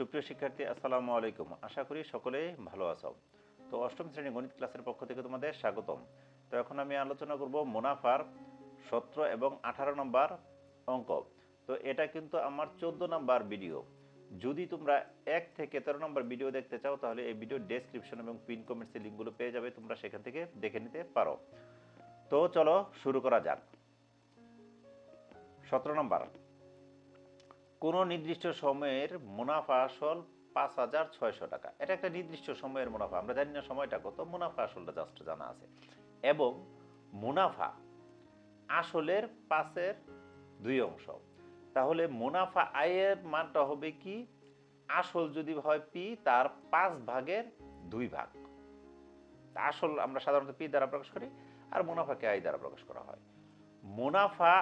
সুপ্রিয় শিক্ষার্থী, আসসালামু আলাইকুম। আশা করি সকলেই ভালো আছো। তো অষ্টম শ্রেণী গণিত ক্লাসের পক্ষ থেকে তোমাদের স্বাগতম। তো এখন আমি আলোচনা করব মুনাফার 17 এবং 18 নম্বর অঙ্ক। তো এটা কিন্তু আমার 14 নম্বর ভিডিও। যদি তোমরা 1 থেকে 13 নম্বর ভিডিও দেখতে চাও তাহলে এই ভিডিও ডেসক্রিপশন এবং পিন কমেন্টসের লিঙ্কগুলো পেয়ে যাবে, তোমরা সেখান থেকে দেখে নিতে পারো। তো চলো শুরু করা যাক। 17 নম্বর, কোন নির্দিষ্ট সময়ের মুনাফা আসল 5,600 টাকা। এটা একটা নির্দিষ্ট সময়ের মুনাফা, আমরা জানি না সময়টা কত, মুনাফা আসলটা জাস্ট জানা আছে। এবং মুনাফা আসলের 5-এর 2 অংশ। তাহলে মুনাফা আয়ের মানটা হবে কি, আসল যদি হয় পি তার 5 ভাগের 2 ভাগ। আসল আমরা সাধারণত পি দ্বারা প্রকাশ করি, আর মুনাফাকে আই দ্বারা প্রকাশ করা হয়। মুনাফা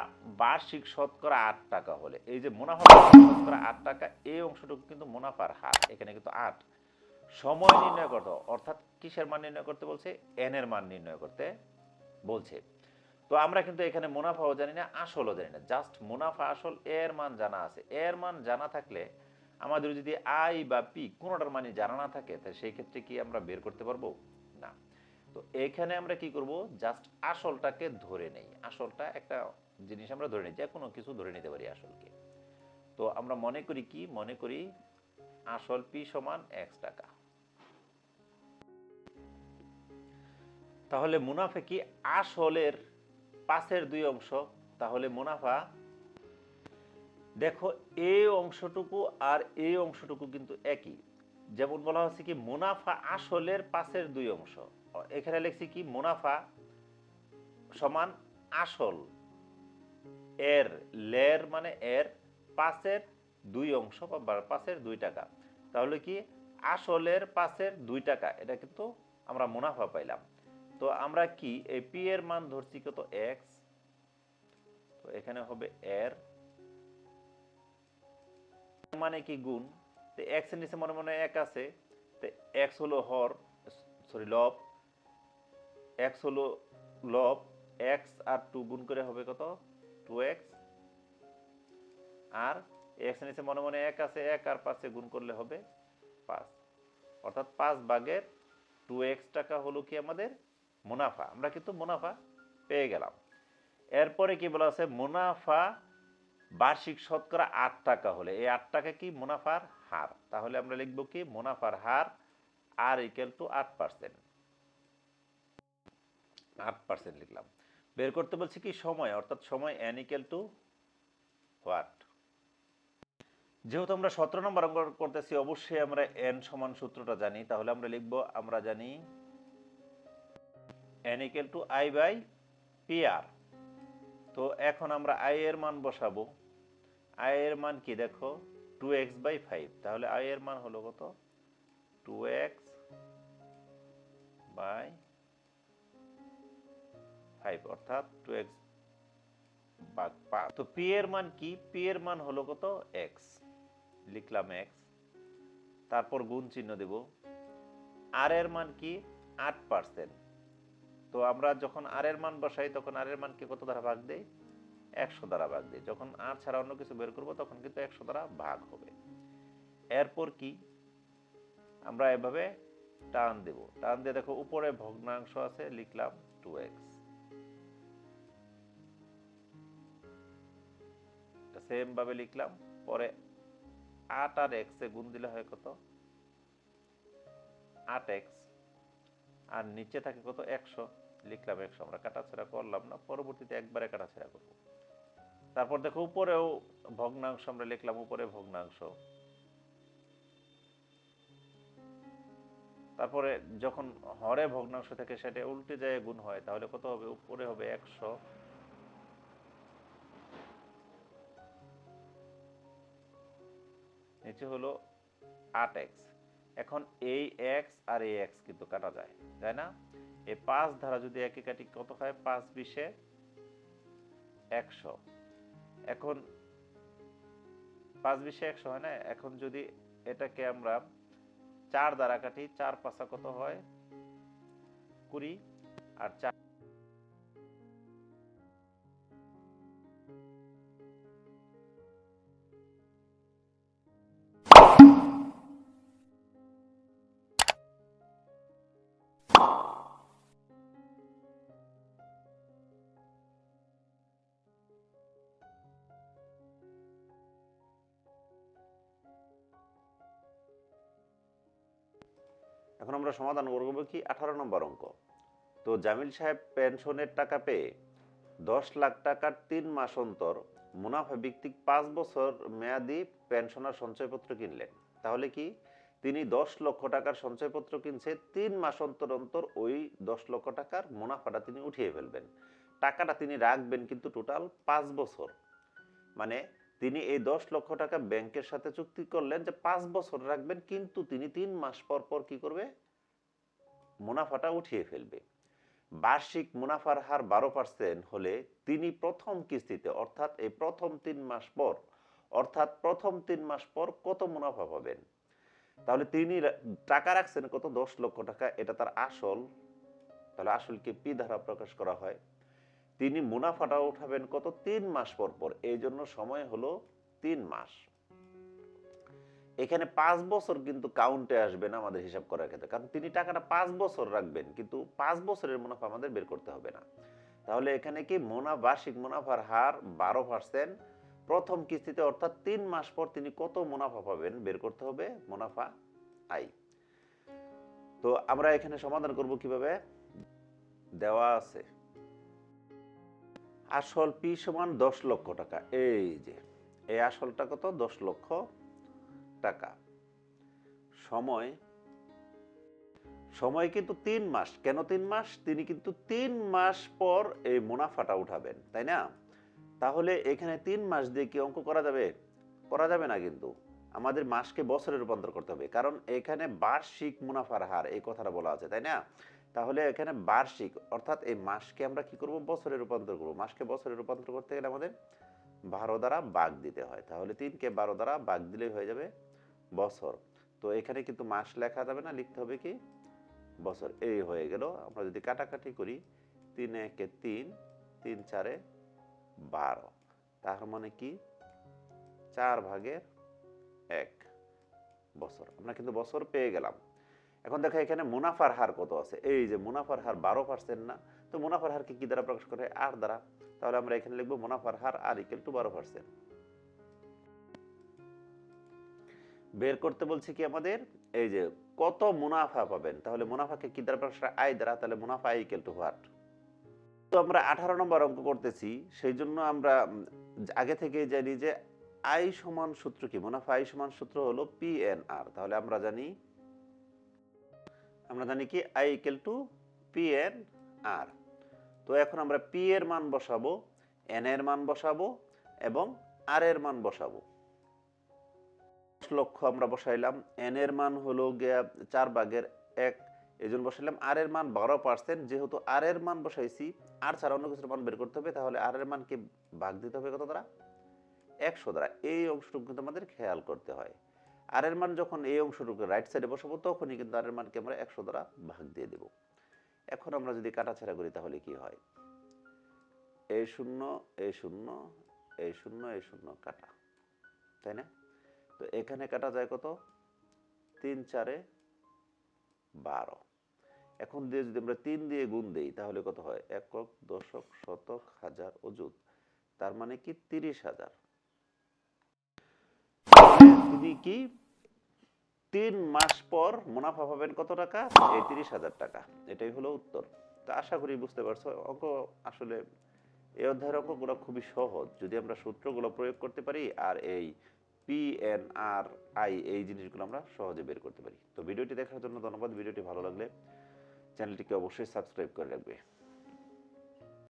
বার্ষিক শতকরা 8 টাকা হলে, এই যে মুনাফা শতকরা 8 টাকা, এই অংশটুকু কিন্তু মুনাফার হার, এখানে কিন্তু 8। সময় নির্ণয় করতে, অর্থাৎ কিসের মান নির্ণয় করতে বলছে, এন এর মান নির্ণয় করতে বলছে। তো আমরা কিন্তু এখানে মুনাফাও জানি না, আসলও জানি না, জাস্ট মুনাফা আসল এর মান জানা আছে। এর মান জানা থাকলে আমাদের যদি আই বা পি কোনোটার মানই জানা না থাকে, তাহলে সেই ক্ষেত্রে কি আমরা বের করতে পারবো না। তো এখানে আমরা কি করব, জাস্ট আসলটাকে ধরে নেই। আসলটা একটা জিনিস আমরা ধরে নিই, যে কোনো কিছু ধরে নিতে পারি আসলকে। তো আমরা মনে করি কি, মনে করি আসল পি সমান x টাকা। তাহলে মুনাফা কি আসলের 5-এর 2 অংশ। তাহলে মুনাফা, দেখো এই অংশটুকু আর এই অংশটুকু কিন্তু একই। যেমন বলা হচ্ছে কি, মুনাফা আসলের 5-এর 2 অংশ। এখানে লিখছি কি, মুনাফা সমান আসল এর, লের মানে এর 5-এর 2 অংশ বা 5-এর 2 টাকা। তাহলে কি আসলের 5-এর 2 টাকা, এটা কিন্তু আমরা মুনাফা পাইলাম। তো আমরা কি এই পি এর মান ধরছি কত, x। তো এখানে হবে এর মানে কি গুণ। তো x এর নিচে মনে মনে 1 আছে, তো x হলো হর, সরি লব, x হলো লব, x আর 2 গুণ করে হবে কত, 2x। আর x এর নিচে মনে মনে 1 আছে, 1 আর 5 গুণ করলে হবে 5, অর্থাৎ 5 ভাগের 2x টাকা হলো কি আমাদের মুনাফা। আমরা কিন্তু মুনাফা পেয়ে গেলাম। এরপরে কি বলা আছে, মুনাফা বার্ষিক শতকরা 8 টাকা হলে, এই 8 টাকা কি মুনাফার হার। তাহলে আমরা লিখব কি, মুনাফার হার আর ইকুয়াল টু 8%। 8% লিখলাম। বের করতে বলছি কি সময়, অর্থাৎ সময় n ইকুয়াল টু হোয়াট। যেহেতু আমরা 17 নম্বর অঙ্ক করতেছি, অবশ্যই আমরা n সমান সূত্রটা জানি। তাহলে আমরা লিখব, আমরা জানি n equal to i by pr। তো এখন আমরা i এর মান বসাবো। i এর মান কি দেখো, 2x বাই 5। তাহলে i এর মান হলো কত, 2x বাই 5, অর্থাৎ 2x ভাগ 5। তো p এর মান কি, p এর মান হলো কত, x। লিখলাম x, তারপর গুণ চিহ্ন দেব। r এর মান কি, 8%। তো আমরা যখন r এর মান বসাই, তখন r এর মান কি কত দ্বারা ভাগ দেই, 100 দ্বারা ভাগ দেই। যখন r ছাড়া অন্য কিছু বের করব, তখন কিন্তু 100 দ্বারা ভাগ হবে। এরপর কি, আমরা এভাবে টান দেব। টান দিয়ে দেখো উপরে ভগ্নাংশ আছে, লিখলাম 2x। সেম ভাবে লিখলাম। পরে 8 আর x এ গুণ দিলে হয় কত, 8x। আর নিচে থাকে কত, 100। লিখলাম 100। আমরা কাটাছেড়া করলাম না, পরবর্তীতে একবারে কাটাছেড়া করব। তারপর দেখো উপরেও ভগ্নাংশ আমরা লিখলাম, উপরে ভগ্নাংশ। তারপরে যখন হরে ভগ্নাংশ থেকে সেটা উল্টে যায় গুণ হয়, তাহলে কত হবে, উপরে হবে 100, নিচে হলো 8x। এখন এই x আর এই x কিন্তু কাটা যায়, তাই না? এই 5 ধারা যদি একে কাটি, কত হয়, 5 20 100। এখন 5 20 100 হয় না। এখন যদি এটাকে আমরা 4 দ্বারা কাটি, 4 5 কত হয়, 20। আর 4 এখন আমরা সমাধান করব কি 18 নম্বর অঙ্ক। তো জামিল সাহেব পেনশনের টাকা পেয়ে 10 লাখ টাকার 3 মাস অন্তর মুনাফা ভিত্তিক 5 বছর মেয়াদি পেনশনার সঞ্চয়পত্র কিনলেন। তাহলে কি তিনি 10 লক্ষ টাকার সঞ্চয়পত্র কিনছে, 3 মাস অন্তর অন্তর ওই 10 লক্ষ টাকার মুনাফাটা তিনি উঠিয়ে ফেলবেন। টাকাটা তিনি রাখবেন কিন্তু টোটাল 5 বছর। মানে তিনি এই 10 লক্ষ টাকা ব্যাংকের সাথে চুক্তি করলেন যে 5 বছর রাখবেন, কিন্তু তিনি 3 মাস পর পর কি করবে, মুনাফাটা উঠিয়ে ফেলবে। বার্ষিক মুনাফার হার 12% হলে তিনি প্রথম কিস্তিতে অর্থাৎ এই প্রথম 3 মাস পর কত মুনাফা পাবেন। তাহলে তিনি টাকা রাখছেন কত, 10 লক্ষ টাকা, এটা তার আসল। তাহলে আসলকে পি দ্বারা প্রকাশ করা হয়। তিনি মুনাফাটা উঠাবেন কত, 3 মাস পর পর, এই জন্য সময় হলো 3 মাস। এখানে 5 বছর কিন্তু কাউন্টে আসবে না আমাদের হিসাব করার ক্ষেত্রে, কারণ তিনি টাকাটা 5 বছর রাখবেন, কিন্তু 5 বছরের মুনাফা আমাদের বের করতে হবে না। তাহলে এখানে কি বার্ষিক মুনাফার হার 12%, প্রথম কিস্তিতে অর্থাৎ 3 মাস পর তিনি কত মুনাফা পাবেন বের করতে হবে, মুনাফা আই। তো আমরা এখানে সমাধান করব কিভাবে, দেওয়া আছে আসল পি সমান 10 লক্ষ টাকা। এই যে এই আসলটা কত, 10 লক্ষ টাকা। সময় কিন্তু 3 মাস। কেন 3 মাস, তিনি কিন্তু 3 মাস পর এই মুনাফাটা উঠাবেন, তাই না? তাহলে এখানে 3 মাস দিয়ে কি অঙ্ক করা যাবে? করা যাবে না, কিন্তু আমাদের মাসকে বছরে রূপান্তর করতে হবে, কারণ এখানে বার্ষিক মুনাফার হার এই কথাটা বলা আছে, তাই না? তাহলে এখানে বার্ষিক অর্থাৎ এই মাসকে আমরা কি করব, বছরে রূপান্তর করব। মাসকে বছরে রূপান্তর করতে গেলে আমাদের 12 দ্বারা ভাগ দিতে হয়। তাহলে 3কে 12 দ্বারা ভাগ দিলেই হয়ে যাবে বছর। তো এখানে কিন্তু মাস লেখা যাবে না, লিখতে হবে কি বছর। এই হয়ে গেল। আমরা যদি কাটাকাটি করি, 3 একে 3, 3 চারে 12, তার মানে কি 4 ভাগের 1 বছর। আমরা কিন্তু বছর পেয়ে গেলাম। এখন দেখো এখানে মুনাফার হার কত আছে, এই যে মুনাফার হার 12% না? তো মুনাফার হারকে কি দ্বারা প্রকাশ করে, আর দ্বারা। তাহলে আমরা এখানে লিখবো মুনাফার হার আর ইকুয়াল টু 12%। বের করতে বলছি কি আমাদের, এই যে কত মুনাফা পাবেন, তাহলে মুনাফাকে কি দ্বারা প্রকাশ করে, আই দ্বারা। তাহলে মুনাফা আই ইকুয়াল টু হোয়াট। তো আমরা 18 নম্বর অঙ্ক করতেছি, সেই জন্য আমরা আগে থেকে জানি যে আই সমান সূত্র কি, মুনাফা আই সমান সূত্র হলো পি এন আর। তাহলে আমরা জানি কি I equal to P N R. তো এখন আমরা পি এর মান বসাবো, এন এর মান বসাবো এবং আর এর মান বসাবো। 10 লক্ষ আমরা বসাইলাম, এন এর মান হলো 4 ভাগের 1, এই জন্য বসাইলাম। আর এর মান 12%, যেহেতু আর এর মান বসাইছি, আর ছাড়া অন্য কিছুর মান বের করতে হবে, তাহলে আর এর মানকে ভাগ দিতে হবে কত দ্বারা, 100 দ্বারা। এই অংশটুকু কিন্তু আমাদের খেয়াল করতে হয়। আর এর মান যখন এই অংশটুকু রাইট সাইডে বসাবো, তখনই কিন্তু আর এর মানকে আমরা 100 দ্বারা ভাগ দিয়ে দেব। এখন আমরা যদি কাটাছেড়া করি তাহলে কি হয়, এই শূন্য এই শূন্য এই শূন্য এই শূন্য কাটা, তাই না? তো এখানে কাটা যায় কত, 3 চারে 12। এখন দিয়ে যদি আমরা 3 দিয়ে গুণ দেই তাহলে কত হয়, একক, দশক, শতক, হাজার, অযুত, তার মানে কি 30,000। তিনি কি 3 মাস পর মুনাফা পাবেন কত টাকা, এই 30,000 টাকা। এটাই হলো উত্তর। তো আশা করি বুঝতে পারছো। অঙ্ক আসলে এই অধ্যায়ের অঙ্কগুলো খুবই সহজ, যদি আমরা সূত্রগুলো প্রয়োগ করতে পারি আর এই পি এন আর আই এই জিনিসগুলো আমরা সহজে বের করতে পারি। তো ভিডিওটি দেখার জন্য ধন্যবাদ। ভিডিওটি ভালো লাগলে চ্যানেলটিকে অবশ্যই সাবস্ক্রাইব করে রাখবে।